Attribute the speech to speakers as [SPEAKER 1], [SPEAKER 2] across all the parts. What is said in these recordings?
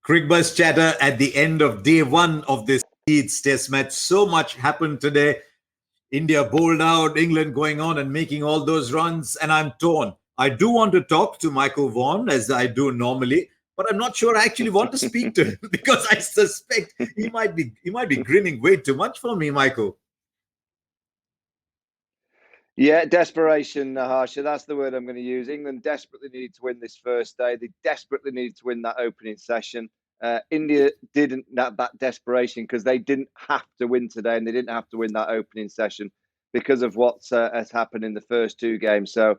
[SPEAKER 1] Cricbuzz Chatter at the end of day one of this Leeds Test match. So much happened today. India bowled out, England going on and making all those runs, and I'm torn. I do want to talk to Michael Vaughan, as I do normally, but I'm not sure I actually want to speak to him because I suspect he might be grinning way too much for me, Michael.
[SPEAKER 2] Yeah, desperation, Harsha. That's the word I'm going to use. England desperately needed to win this first day. They desperately needed to win that opening session. India didn't have that desperation because they didn't have to win today, and they didn't have to win that opening session because of what has happened in the first two games. So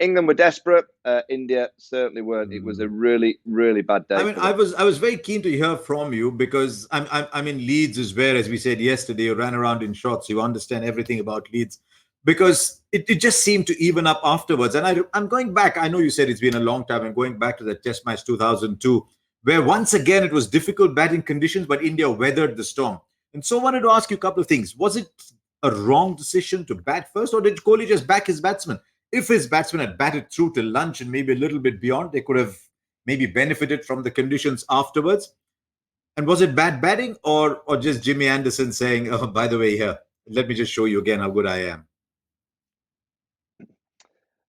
[SPEAKER 2] England were desperate. India certainly weren't. It was a really, really bad day.
[SPEAKER 1] I mean, I was very keen to hear from you because I mean, Leeds is where, as we said yesterday, you ran around in shorts. You understand everything about Leeds because it just seemed to even up afterwards. And I'm going back. I know you said it's been a long time. I'm going back to the Test match 2002, where once again it was difficult batting conditions, but India weathered the storm. And so I wanted to ask you a couple of things. Was it a wrong decision to bat first, or did Kohli just back his batsmen? If his batsmen had batted through till lunch and maybe a little bit beyond, they could have maybe benefited from the conditions afterwards. And was it bad batting or just Jimmy Anderson saying, oh, by the way, here, let me just show you again how good I am?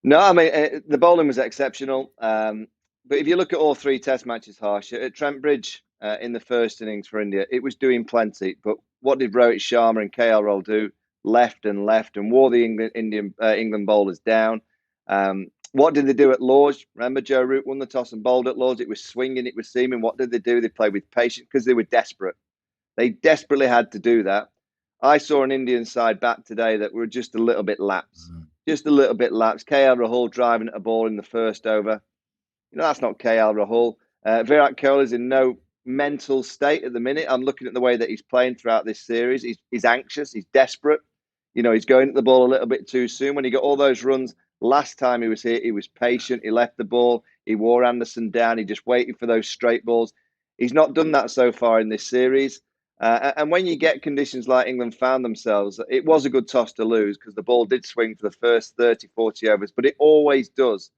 [SPEAKER 2] No, I mean, the bowling was exceptional. But if you look at all three Test matches, Harsh, at Trent Bridge in the first innings for India, it was doing plenty. But what did Rohit Sharma and KL Rahul do? Left and wore the England bowlers down. What did they do at Lords? Remember, Joe Root won the toss and bowled at Lords. It was swinging, it was seaming. What did they do? They played with patience because they were desperate. They desperately had to do that. I saw an Indian side bat today that were just a little bit lapsed. Just a little bit lapsed. KL Rahul driving at a ball in the first over. You know, that's not KL Rahul. Virat Kohli is in no mental state at the minute. I'm looking at the way that he's playing throughout this series. He's anxious. He's desperate. You know, he's going at the ball a little bit too soon. When he got all those runs last time he was here, he was patient. He left the ball. He wore Anderson down. He just waited for those straight balls. He's not done that so far in this series. And when you get conditions like England found themselves, it was a good toss to lose because the ball did swing for the first 30, 40 overs, but it always does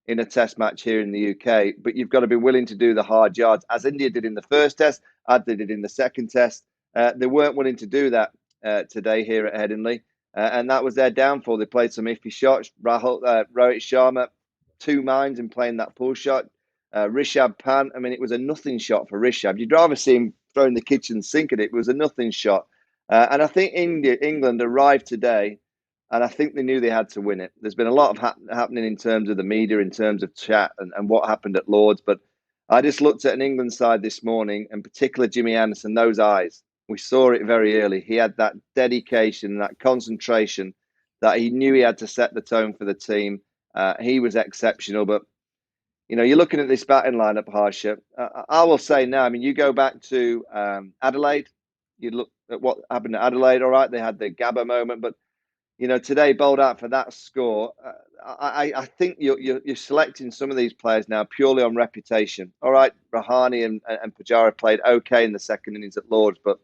[SPEAKER 2] in a Test match here in the UK. But you've got to be willing to do the hard yards, as India did in the first Test, as they did in the second Test. They weren't willing to do that today here at Headingley, and that was their downfall. They played some iffy shots. Rohit Sharma, 2 minds in playing that pull shot. Rishabh Pant, I mean, it was a nothing shot for Rishabh. You'd rather see him throwing the kitchen sink at it. It was a nothing shot. And I think England arrived today, and I think they knew they had to win it. There's been a lot of happening in terms of the media, in terms of chat and what happened at Lords. But I just looked at an England side this morning, and particularly Jimmy Anderson, those eyes. We saw it very early. He had that dedication, that concentration, that he knew he had to set the tone for the team. He was exceptional. But you know, you're looking at this batting lineup, Harsha. I will say now, I mean, you go back to Adelaide, you look at what happened at Adelaide, all right, they had the Gabba moment, but, you know, today bowled out for that score. I think you're selecting some of these players now purely on reputation. All right, Rahane and Pujara played okay in the second innings at Lords, but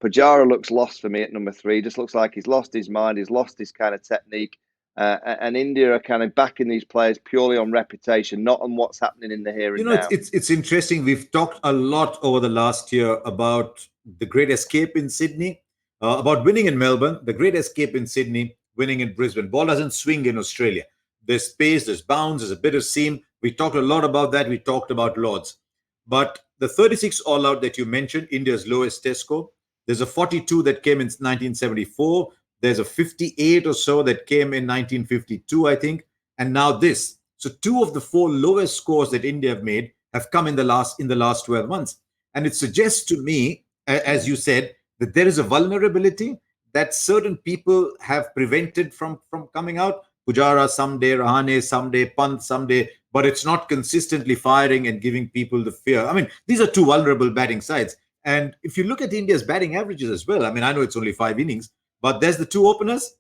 [SPEAKER 2] Pujara looks lost for me at number 3. Just looks like he's lost his mind, he's lost his kind of technique. And India are kind of backing these players purely on reputation, not on what's happening in the here and now.
[SPEAKER 1] It's interesting. We've talked a lot over the last year about the great escape in Sydney, about winning in Melbourne, the great escape in Sydney, winning in Brisbane. Ball doesn't swing in Australia. There's space, there's bounce, there's a bit of seam. We talked a lot about that. We talked about Lords. But the 36 all-out that you mentioned, India's lowest test score, there's a 42 that came in 1974. There's a 58 or so that came in 1952, I think. And now this. So 2 of the 4 lowest scores that India have made have come in the last 12 months. And it suggests to me, as you said, that there is a vulnerability that certain people have prevented from coming out. Pujara someday, Rahane someday, Pant someday, but it's not consistently firing and giving people the fear. I mean, these are 2 vulnerable batting sides. And if you look at India's batting averages as well, I mean, I know it's only 5 innings, but there's the 2 openers,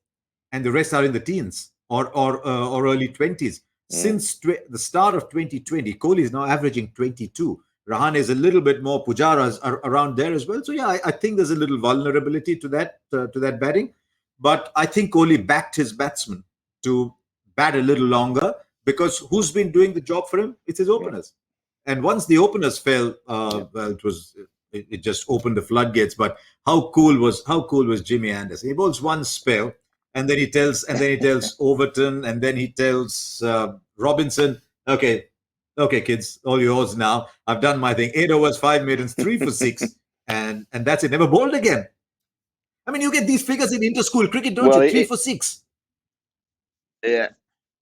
[SPEAKER 1] and the rest are in the teens or early 20s. Since the start of 2020, Kohli is now averaging 22. Rahane is a little bit more. Pujara's are around there as well. So yeah, I think there's a little vulnerability to that batting. But I think Kohli backed his batsmen to bat a little longer because who's been doing the job for him? It's his openers. And once the openers fell, well, it just opened the floodgates. But how cool was Jimmy Anderson? He bowls one spell, and then he tells Overton, and then he tells Robinson, okay, kids, all yours now. I've done my thing. 8 overs, 5 maidens, 3 for 6, and that's it. Never bowled again. I mean, you get these figures in inter-school cricket, don't you? 3 for 6.
[SPEAKER 2] Yeah.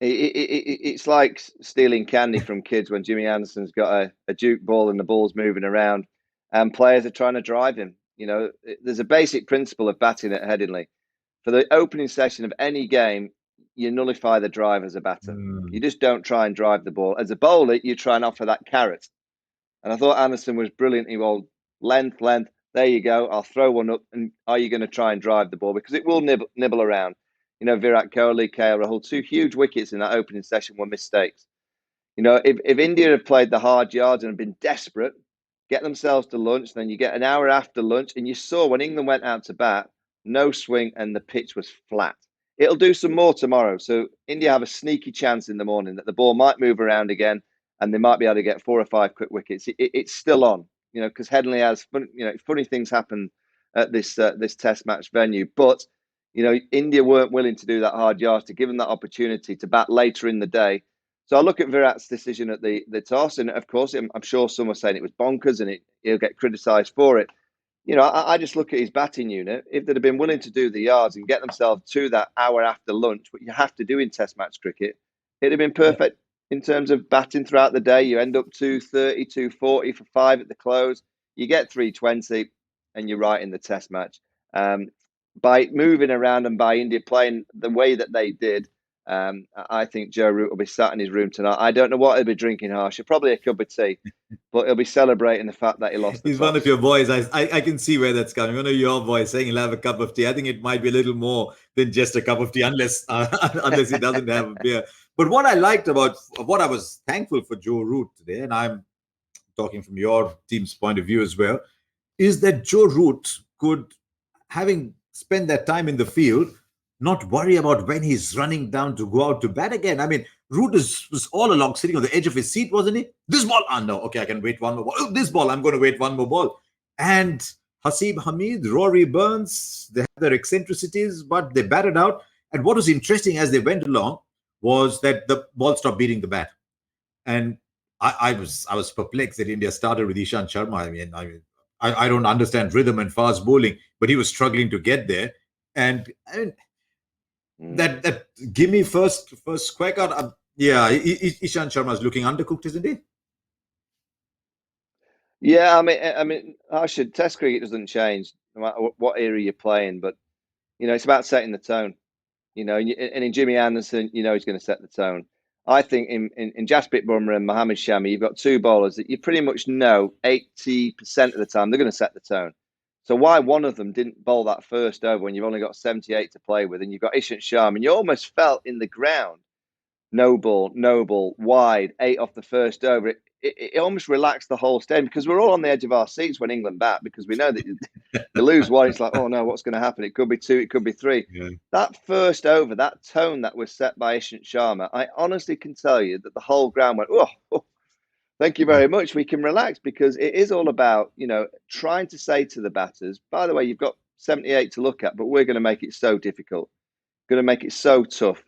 [SPEAKER 2] It's like stealing candy from kids when Jimmy Anderson's got a Duke ball and the ball's moving around and players are trying to drive him. You know, there's a basic principle of batting at Headingley. For the opening session of any game, you nullify the drive as a batter. You just don't try and drive the ball. As a bowler, you try and offer that carrot. And I thought Anderson was brilliant. He rolled length. There you go. I'll throw one up. And are you going to try and drive the ball? Because it will nibble around. You know, Virat Kohli, KL Rahul, 2 huge wickets in that opening session were mistakes. You know, if India had played the hard yards and been desperate, get themselves to lunch, then you get an hour after lunch, and you saw when England went out to bat, no swing and the pitch was flat. It'll do some more tomorrow. So India have a sneaky chance in the morning that the ball might move around again and they might be able to get 4 or 5 quick wickets. It's still on, you know, because Headingley has, funny things happen at this test match venue. But you know, India weren't willing to do that hard yards to give them that opportunity to bat later in the day. So I look at Virat's decision at the toss, and of course, I'm sure some were saying it was bonkers and he'll get criticised for it. You know, I just look at his batting unit. If they'd have been willing to do the yards and get themselves to that hour after lunch, what you have to do in Test match cricket, it'd have been perfect in terms of batting throughout the day. You end up 230, 240 for 5 at the close. You get 320, and you're right in the Test match. By moving around and by India playing the way that they did, I think Joe Root will be sat in his room tonight. I don't know what he'll be drinking, Harsha. Probably a cup of tea, but he'll be celebrating the fact that he lost.
[SPEAKER 1] He's one of your boys. I can see where that's coming. One of your boys saying he'll have a cup of tea. I think it might be a little more than just a cup of tea, unless he doesn't have a beer. But what I liked about what I was thankful for Joe Root today, and I'm talking from your team's point of view as well, is that Joe Root could, having spend that time in the field, not worry about when he's running down to go out to bat again. I mean, Root was all along sitting on the edge of his seat, wasn't he? This ball, no, okay, I can wait one more ball. Oh, this ball, I'm going to wait one more ball. And Hasib Hamid, Rory Burns, they have their eccentricities, but they batted out. And what was interesting as they went along was that the ball stopped beating the bat. And I was perplexed that India started with Ishant Sharma. I don't understand rhythm and fast bowling, but he was struggling to get there. And that gimme first quack out. Ishant Sharma is looking undercooked, isn't he?
[SPEAKER 2] Yeah, I mean, Test cricket doesn't change no matter what era you're playing, but you know, it's about setting the tone. You know, and in Jimmy Anderson, you know, he's going to set the tone. I think in Jasprit Bumrah and Mohammad Shami, you've got 2 bowlers that you pretty much know 80% of the time they're going to set the tone. So why one of them didn't bowl that first over when you've only got 78 to play with, and you've got Ishant Sharma, and you almost felt in the ground, no ball, wide, 8 off the first over. It almost relaxed the whole stadium because we're all on the edge of our seats when England bat, because we know that they lose one, it's like, oh no, what's going to happen? It could be 2, it could be 3. Yeah. That first over, that tone that was set by Ishant Sharma, I honestly can tell you that the whole ground went, oh, thank you very much. We can relax, because it is all about, you know, trying to say to the batters, by the way, you've got 78 to look at, but we're going to make it so difficult. Going to make it so tough.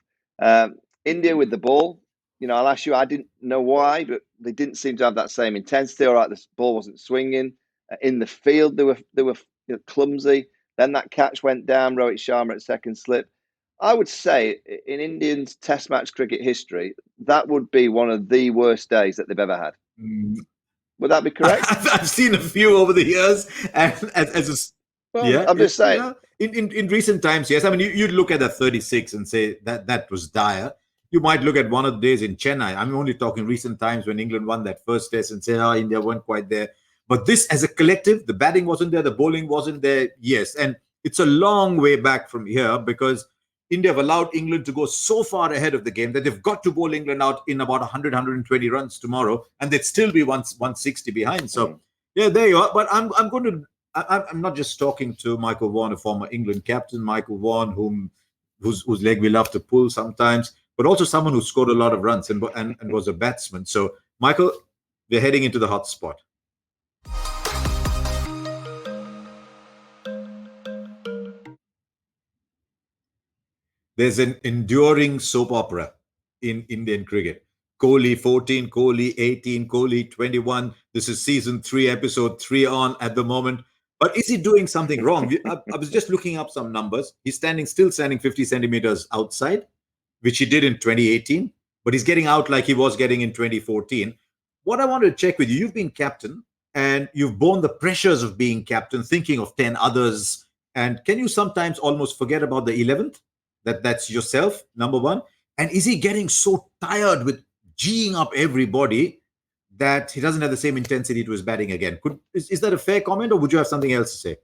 [SPEAKER 2] India with the ball, you know, I'll ask you, I didn't know why, but they didn't seem to have that same intensity. All right, the ball wasn't swinging. In the field, they were clumsy. Then that catch went down, Rohit Sharma at second slip. I would say in Indians' Test match cricket history, that would be one of the worst days that they've ever had. Would that be correct?
[SPEAKER 1] I've seen a few over the years, and
[SPEAKER 2] I'm just saying.
[SPEAKER 1] Yeah. In recent times, yes. I mean, you'd look at that 36 and say that was dire. You might look at one of the days in Chennai. I'm only talking recent times when England won that first test and say, India weren't quite there. But this, as a collective, the batting wasn't there, the bowling wasn't there. Yes, and it's a long way back from here, because India have allowed England to go so far ahead of the game that they've got to bowl England out in about 100, 120 runs tomorrow, and they'd still be 160 behind. So, yeah, there you are. But I'm not just talking to Michael Vaughan, a former England captain, Michael Vaughan, whose leg we love to pull sometimes, but also someone who scored a lot of runs and was a batsman. So, Michael, We're heading into the hot spot. There's an enduring soap opera in Indian cricket. Kohli 14, Kohli 18, Kohli 21. This is season 3, episode 3 on at the moment. But is he doing something wrong? I was just looking up some numbers. He's still standing 50 centimeters outside, which he did in 2018, but he's getting out like he was getting in 2014. What I wanted to check with you, you've been captain and you've borne the pressures of being captain, thinking of 10 others. And can you sometimes almost forget about the 11th? That's yourself, number one. And is he getting so tired with geeing up everybody that he doesn't have the same intensity to his batting again? Is that a fair comment, or would you have something else to say?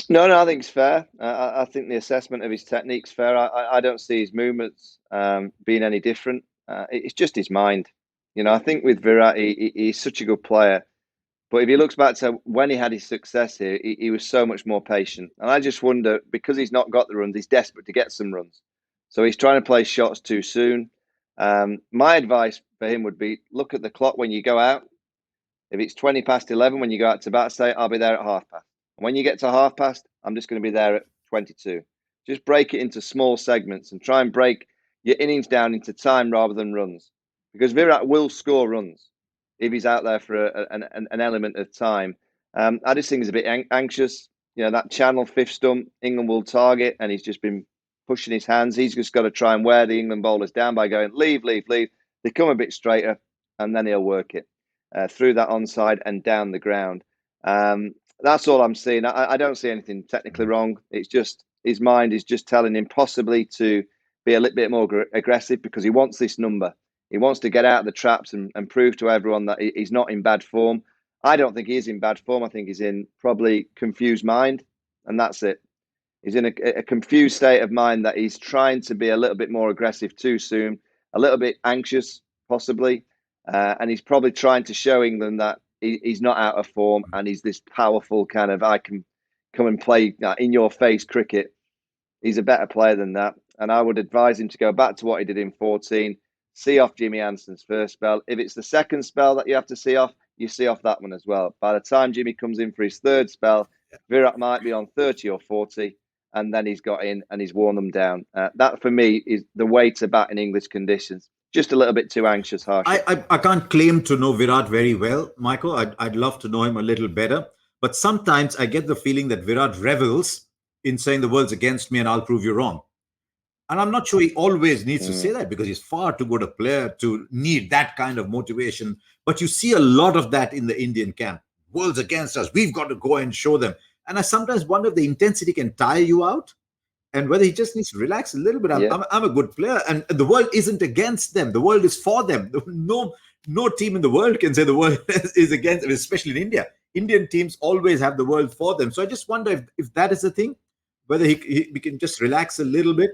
[SPEAKER 2] No, I think it's fair. I think the assessment of his technique's fair. I don't see his movements being any different. It's just his mind. I think with Virat, he's such a good player. But if he looks back to when he had his success here, he was so much more patient. And I just wonder, because he's not got the runs, he's desperate to get some runs. So he's trying to play shots too soon. My advice for him would be, look at the clock when you go out. If it's 20 past 11 when you go out to bat, say, I'll be there at half past. And when you get to half past, I'm just going to be there at 22. Just break it into small segments and try and break your innings down into time rather than runs. Because Virat will score runs if he's out there for an element of time. I just think he's a bit anxious. That channel fifth stump, England will target, and he's just been pushing his hands. He's just got to try and wear the England bowlers down by going, leave. They come a bit straighter, and then he'll work it through that onside and down the ground. That's all I'm seeing. I don't see anything technically wrong. It's just his mind is just telling him possibly to be a little bit more aggressive because he wants this number. He wants to get out of the traps and prove to everyone that he's not in bad form. I don't think he is in bad form. I think he's in probably confused mind, and that's it. He's in a confused state of mind that he's trying to be a little bit more aggressive too soon, a little bit anxious, possibly. And he's probably trying to show England that he's not out of form and he's this powerful kind of, I can come and play in your face cricket. He's a better player than that. And I would advise him to go back to what he did in 14, see off Jimmy Anderson's first spell. If it's the second spell that you have to see off, you see off that one as well. By the time Jimmy comes in for his third spell, Virat might be on 30 or 40, and then he's got in and he's worn them down. That, for me, is the way to bat in English conditions. Just a little bit too anxious, Harsha.
[SPEAKER 1] I can't claim to know Virat very well, Michael. I'd love to know him a little better. But sometimes I get the feeling that Virat revels in saying the world's against me and I'll prove you wrong. And I'm not sure he always needs to say that because he's far too good a player to need that kind of motivation. But you see a lot of that in the Indian camp. World's against us. We've got to go and show them. And I sometimes wonder if the intensity can tire you out and whether he just needs to relax a little bit. I'm a good player and the world isn't against them. The world is for them. No team in the world can say the world is against them, especially in India. Indian teams always have the world for them. So I just wonder if that is the thing, whether we can just relax a little bit.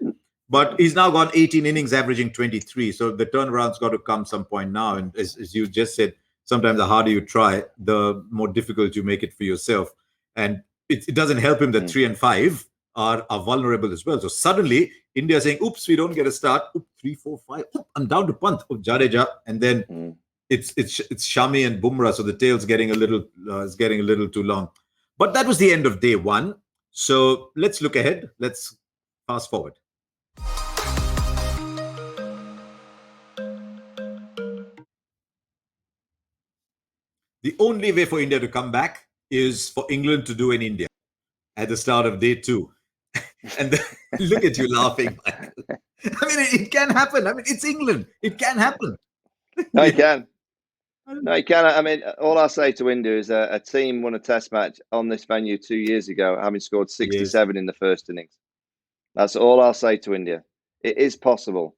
[SPEAKER 1] But he's now gone 18 innings, averaging 23. So the turnaround's got to come some point now. And as you just said, sometimes the harder you try, the more difficult you make it for yourself. And it doesn't help him that 3 and 5 are vulnerable as well. So suddenly, India saying, oops, we don't get a start. Oops, 3, 4, 5. I'm down to Pant. Jadeja. And then it's Shami and Bumrah. So the tail's getting a little too long. But that was the end of day one. So let's look ahead. Let's fast forward. The only way for India to come back is for England to do in India at the start of day 2. And then, look at you laughing, Michael. I mean, it can happen. I mean, it's England. It can happen.
[SPEAKER 2] No, it can. No, it can. I mean, all I say to India is a team won a test match on this venue 2 years ago, having scored 67 in the first innings. That's all I'll say to India. It is possible.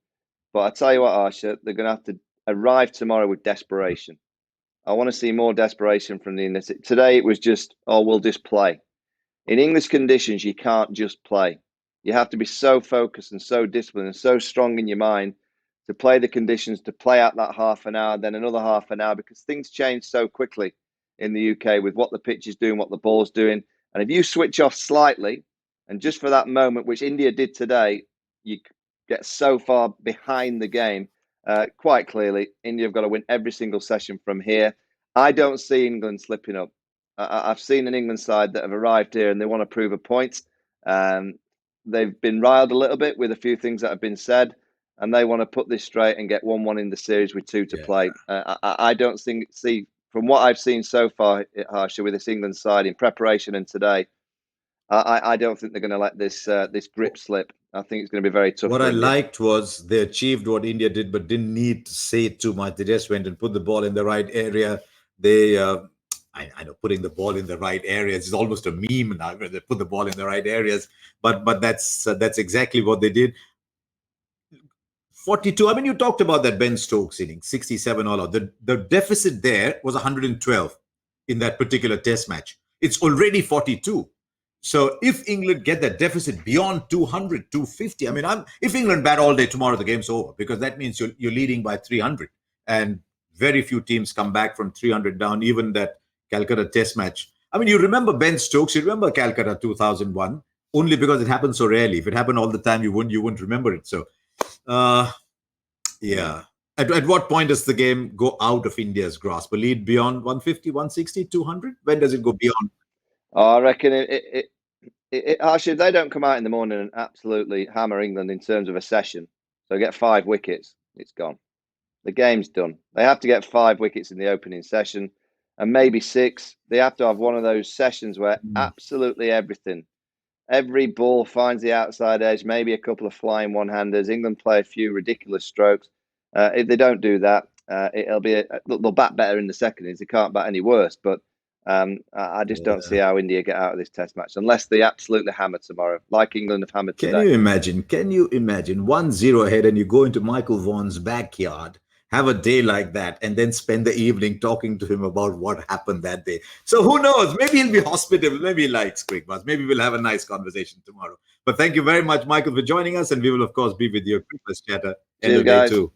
[SPEAKER 2] But I tell you what, Harsha, they're going to have to arrive tomorrow with desperation. I want to see more desperation from the Indians. Today it was just, we'll just play. In English conditions, you can't just play. You have to be so focused and so disciplined and so strong in your mind to play the conditions, to play out that half an hour, then another half an hour, because things change so quickly in the UK with what the pitch is doing, what the ball's doing. And if you switch off slightly, and just for that moment, which India did today, you get so far behind the game. quite clearly, India have got to win every single session from here. I don't see England slipping up. I've seen an England side that have arrived here and they want to prove a point. They've been riled a little bit with a few things that have been said, and they want to put this straight and get 1-1 in the series with 2 to play. I don't see, from what I've seen so far, Harsha, with this England side in preparation and today, I don't think they're going to let this grip slip. I think it's going to be very tough
[SPEAKER 1] What
[SPEAKER 2] for
[SPEAKER 1] I
[SPEAKER 2] India.
[SPEAKER 1] liked was they achieved what India did, but didn't need to say too much. They just went and put the ball in the right area. They, I know, putting the ball in the right areas is almost a meme now. Where they put the ball in the right areas, but that's exactly what they did. 42. I mean, you talked about that Ben Stokes inning, 67 all out. The deficit there was 112 in that particular test match. It's already 42. So if England get that deficit beyond 200, 250, I mean, if England bat all day tomorrow, the game's over, because that means you're leading by 300. And very few teams come back from 300 down, even that Calcutta test match. I mean, you remember Ben Stokes, you remember Calcutta 2001, only because it happened so rarely. If it happened all the time, you wouldn't remember it. So yeah. At what point does the game go out of India's grasp? A lead beyond 150, 160, 200? When does it go beyond?
[SPEAKER 2] I reckon actually, if they don't come out in the morning and absolutely hammer England in terms of a session, so get 5 wickets, it's gone. The game's done. They have to get 5 wickets in the opening session and maybe 6. They have to have one of those sessions where absolutely every ball finds the outside edge, maybe a couple of flying one-handers. England play a few ridiculous strokes. If they don't do that, they'll bat better in the second innings. They can't bat any worse. But I just don't see how India get out of this test match unless they absolutely hammer tomorrow, like England have hammered today.
[SPEAKER 1] Can you imagine? 1-0 ahead and you go into Michael Vaughan's backyard, have a day like that, and then spend the evening talking to him about what happened that day. So who knows? Maybe he'll be hospitable. Maybe he likes Cricbuzz. Maybe we'll have a nice conversation tomorrow. But thank you very much, Michael, for joining us. And we will, of course, be with you at Cricbuzz Chatter end of day 2.